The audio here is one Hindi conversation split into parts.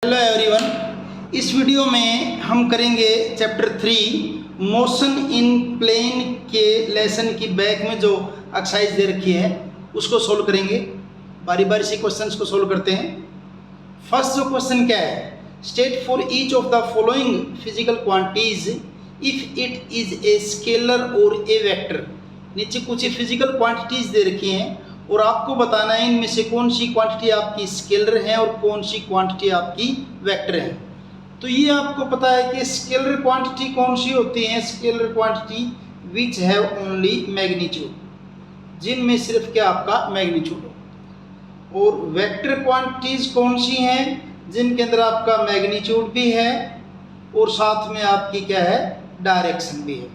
हेलो एवरीवन, इस वीडियो में हम करेंगे चैप्टर 3 मोशन इन प्लेन के लेसन की बैक में जो एक्सरसाइज दे रखी है उसको सोल्व करेंगे। बारी बारी से क्वेश्चंस को सोल्व करते हैं। फर्स्ट जो क्वेश्चन क्या है, state for each of the following physical quantities if it is a scalar और ए वेक्टर। नीचे कुछ फिजिकल क्वांटिटीज दे रखी हैं और आपको बताना है इनमें से कौन सी क्वांटिटी आपकी स्केलर है और कौन सी क्वांटिटी आपकी वेक्टर है। तो ये आपको पता है कि स्केलर क्वांटिटी कौन सी होती है, scalar quantity which have only magnitude, जिनमें सिर्फ क्या आपका मैग्नीट्यूड हो। और वेक्टर क्वांटिटीज कौन सी हैं, जिनके अंदर आपका मैग्नीट्यूड भी है और साथ में आपकी क्या है, डायरेक्शन भी है,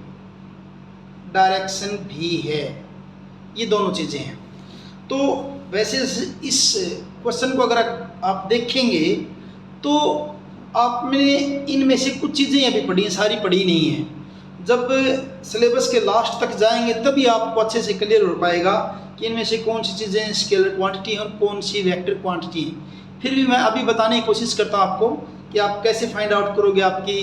डायरेक्शन भी है। ये दोनों चीज़ें हैं। तो वैसे इस क्वेश्चन को अगर आप देखेंगे तो आपने इनमें से कुछ चीज़ें अभी पढ़ी हैं, सारी पढ़ी नहीं है। जब सिलेबस के लास्ट तक जाएंगे तभी आपको अच्छे से क्लियर हो पाएगा कि इनमें से कौन सी चीज़ें स्केलर क्वांटिटी हैं और कौन सी वेक्टर क्वांटिटी हैं। फिर भी मैं अभी बताने की कोशिश करता हूँ आपको कि आप कैसे फाइंड आउट करोगे आपकी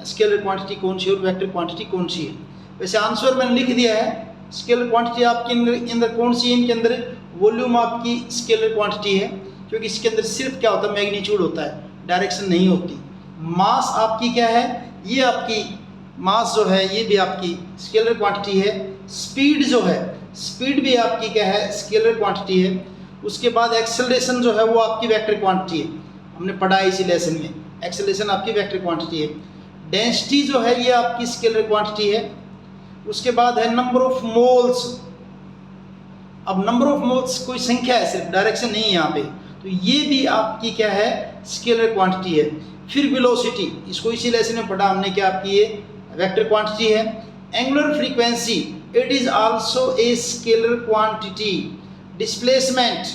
स्केलर क्वांटिटी कौन सी और वेक्टर क्वांटिटी कौन सी है। वैसे आंसर मैंने लिख दिया है। स्केलर क्वांटिटी आपके अंदर कौन सी है, इनके अंदर वॉल्यूम आपकी स्केलर क्वांटिटी है, क्योंकि इसके अंदर सिर्फ क्या होता है, मैग्नीट्यूड होता है, डायरेक्शन नहीं होती। मास आपकी क्या है, ये आपकी मास जो है ये भी आपकी स्केलर क्वांटिटी है। स्पीड जो है, स्पीड भी आपकी क्या है, स्केलर क्वांटिटी है। उसके बाद एक्सेलरेशन जो है वो आपकी वेक्टर क्वांटिटी है, हमने पढ़ा है इसी लेसन में, एक्सेलरेशन आपकी वेक्टर क्वांटिटी है। डेंसिटी जो है ये आपकी स्केलर क्वांटिटी है। उसके बाद है नंबर ऑफ मोल्स। अब नंबर ऑफ मोल्स कोई संख्या है, सिर्फ डायरेक्शन नहीं है यहाँ पे, तो ये भी आपकी क्या है, स्केलर क्वांटिटी है। फिर वेलोसिटी, इसको इसी लेसन में पढ़ा हमने, क्या आपकी ये वेक्टर क्वांटिटी है। Angular frequency, it is also a scalar quantity. Displacement,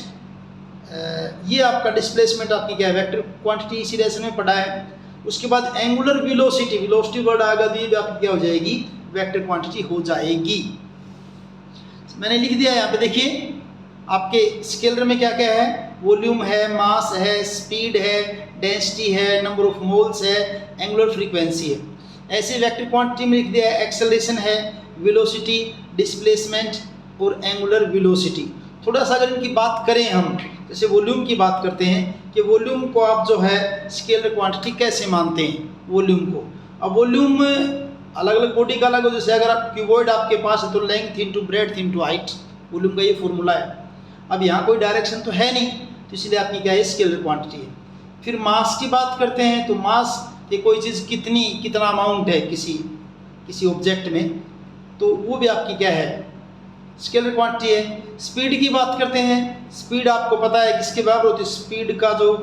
ये आपका डिस्प्लेसमेंट आपकी क्या है, वेक्टर क्वांटिटी, इसी लेसन में पढ़ा है। उसके बाद एंगुलर वेलोसिटी, वेलोसिटी वर्ड आएगा तो ये आपकी क्या हो जाएगी, वेक्टर क्वांटिटी हो जाएगी। मैंने लिख दिया यहाँ पे, देखिए आपके स्केलर में क्या क्या है, वॉल्यूम है, मास है, स्पीड है, डेंसिटी है, नंबर ऑफ मोल्स है, एंगुलर फ्रीक्वेंसी है। ऐसे वेक्टर क्वांटिटी में लिख दिया है, एक्सेलरेशन है, वेलोसिटी, डिस्प्लेसमेंट और एंगुलर वेलोसिटी। थोड़ा सा अगर इनकी बात करें हम, जैसे वॉल्यूम की बात करते हैं कि वॉल्यूम को आप जो है स्केलर क्वांटिटी कैसे मानते हैं वॉल्यूम को। अब वॉल्यूम अलग अलग बॉडी का अलग हो, जैसे अगर आप क्यूबॉइड आपके पास है तो length into breadth into height, volume का ये फॉर्मूला है। अब यहाँ कोई डायरेक्शन तो है नहीं, तो इसलिए आपकी क्या है, स्केलर क्वांटिटी है। फिर मास की बात करते हैं तो मास ये कोई चीज़ कितना अमाउंट है किसी ऑब्जेक्ट में, तो वो भी आपकी क्या है, स्केलर क्वांटिटी है। स्पीड की बात करते हैं, स्पीड आपको पता है किसके बराबर होती है, स्पीड का जो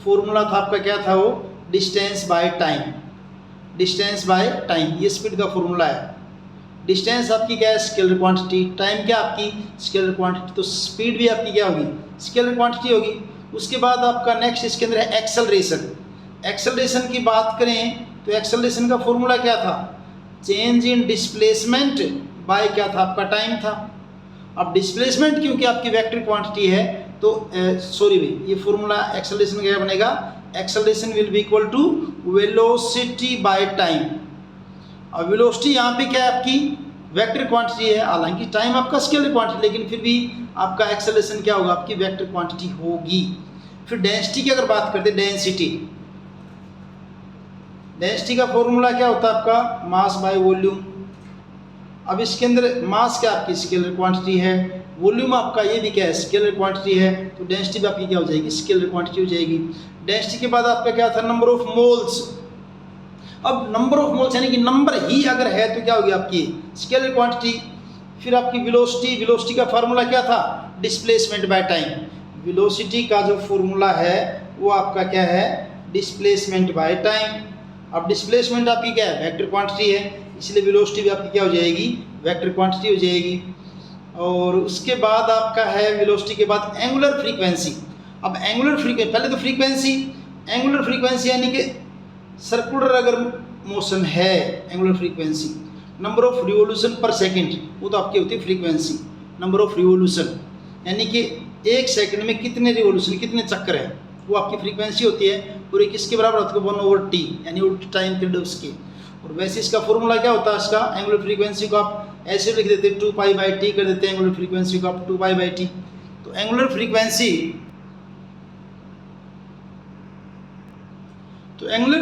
फॉर्मूला था आपका क्या था, वो distance by time, distance by time, ये स्पीड का फॉर्मूला है। डिस्टेंस आपकी क्या है, स्केलर क्वांटिटी, टाइम क्या आपकी स्केलर क्वांटिटी, तो स्पीड भी आपकी क्या होगी, स्केलर क्वांटिटी होगी। उसके बाद आपका नेक्स्ट इसके अंदर है एक्सेलरेशन। एक्सेलरेशन की बात करें तो एक्सेलरेशन का फॉर्मूला क्या था, चेंज इन डिस्प्लेसमेंट बाय क्या था, आपका टाइम था। अब डिस्प्लेसमेंट क्योंकि आपकी वेक्टर क्वांटिटी है तो ये फॉर्मूला एक्सेलरेशन का क्या बनेगा, acceleration will be equal to velocity by time. अब वेलोसिटी यहाँ पे क्या है, आपकी वेक्टर क्वांटिटी है, हालांकि टाइम आपका स्केलर क्वांटिटी, लेकिन फिर भी आपका एक्सेलरेशन क्या होगा, आपकी वेक्टर क्वांटिटी होगी। फिर डेंसिटी की अगर बात करते हैं, डेंसिटी का फॉर्मूला क्या होता है आपका, मास बाय वॉल्यूम। अब इसके अंदर मास क्या आपकी स्केलर क्वांटिटी है, वॉल्यूम आपका ये भी क्या है, स्केलर क्वांटिटी है, तो डेंसिटी भी आपकी क्या हो जाएगी, स्केलर क्वांटिटी हो जाएगी। डेंसिटी के बाद आपका क्या था, नंबर ऑफ मोल्स। अब नंबर ऑफ मोल्स यानी कि नंबर ही अगर है तो क्या होगी आपकी स्केलर क्वांटिटी। फिर आपकी वेलोसिटी, वेलोसिटी का फार्मूला क्या था, डिस्प्लेसमेंट बाय टाइम। वेलोसिटी का जो फॉर्मूला है वो आपका क्या है, डिस्प्लेसमेंट बाय टाइम। अब डिस्प्लेसमेंट आपकी क्या है, वेक्टर क्वांटिटी है, इसलिए वेलोसिटी भी आपकी क्या हो जाएगी, वेक्टर क्वांटिटी हो जाएगी। और उसके बाद आपका है वेलोसिटी के बाद एंगुलर फ्रीक्वेंसी। अब एंगुलर फ्रीक्वेंसी, पहले तो फ्रीक्वेंसी, एंगुलर फ्रीक्वेंसी यानी कि सर्कुलर अगर मोशन है, angular frequency, number of revolution per second, वो तो आपकी होती है फ्रीक्वेंसी। नंबर ऑफ रिवोल्यूशन यानी कि एक सेकंड में कितने रिवोल्यूशन, कितने चक्कर है, वो आपकी फ्रीक्वेंसी होती है, और ये किसके बराबर होता है 1/t, यानी वो टाइम पीरियड उसके। और वैसे इसका फॉर्मूला क्या होता है, इसका एंगुलर फ्रीक्वेंसी को आप ऐसे लिख देते हैं 2π/t कर देते हैं, एंगुलर फ्रीक्वेंसी को आप 2π/t। तो एंगुलर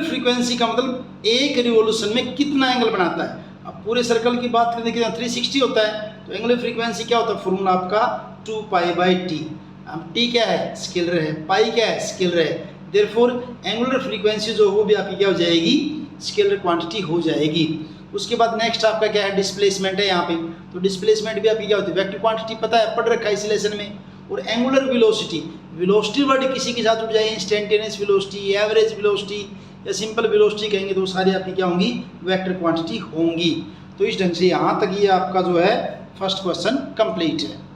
फ्रीक्वेंसी का मतलब एक रिवॉल्यूशन में कितना एंगल बनाता है। अब पूरे सर्कल की बात करने के लिए 360 होता है, तो एंगुलर फ्रीक्वेंसी क्या होता है, फॉर्मूला आपका 2π/t। अब t क्या है, स्केलर है, पाई क्या है, स्केलर है, देयरफॉर एंगुलर फ्रीक्वेंसी जो वो भी आपकी क्या हो जाएगी, स्केलर क्वांटिटी हो जाएगी। उसके बाद नेक्स्ट आपका क्या है, डिस्प्लेसमेंट है यहाँ पे। तो डिस्प्लेसमेंट भी आपकी क्या होती है, वेक्टर क्वांटिटी पता है, पढ़ रखा है इस लेसन में। और एंगुलर वेलोसिटी, वेलोसिटी वर्ड किसी के साथ उठ जाए, इंस्टेंटेनियस वेलोसिटी, एवरेज वेलोसिटी या सिंपल वेलोसिटी कहेंगे, तो सारी आपकी क्या होंगी, वेक्टर क्वांटिटी होंगी। तो इस ढंग से यहाँ तक ये आपका जो है फर्स्ट क्वेश्चन कंप्लीट है।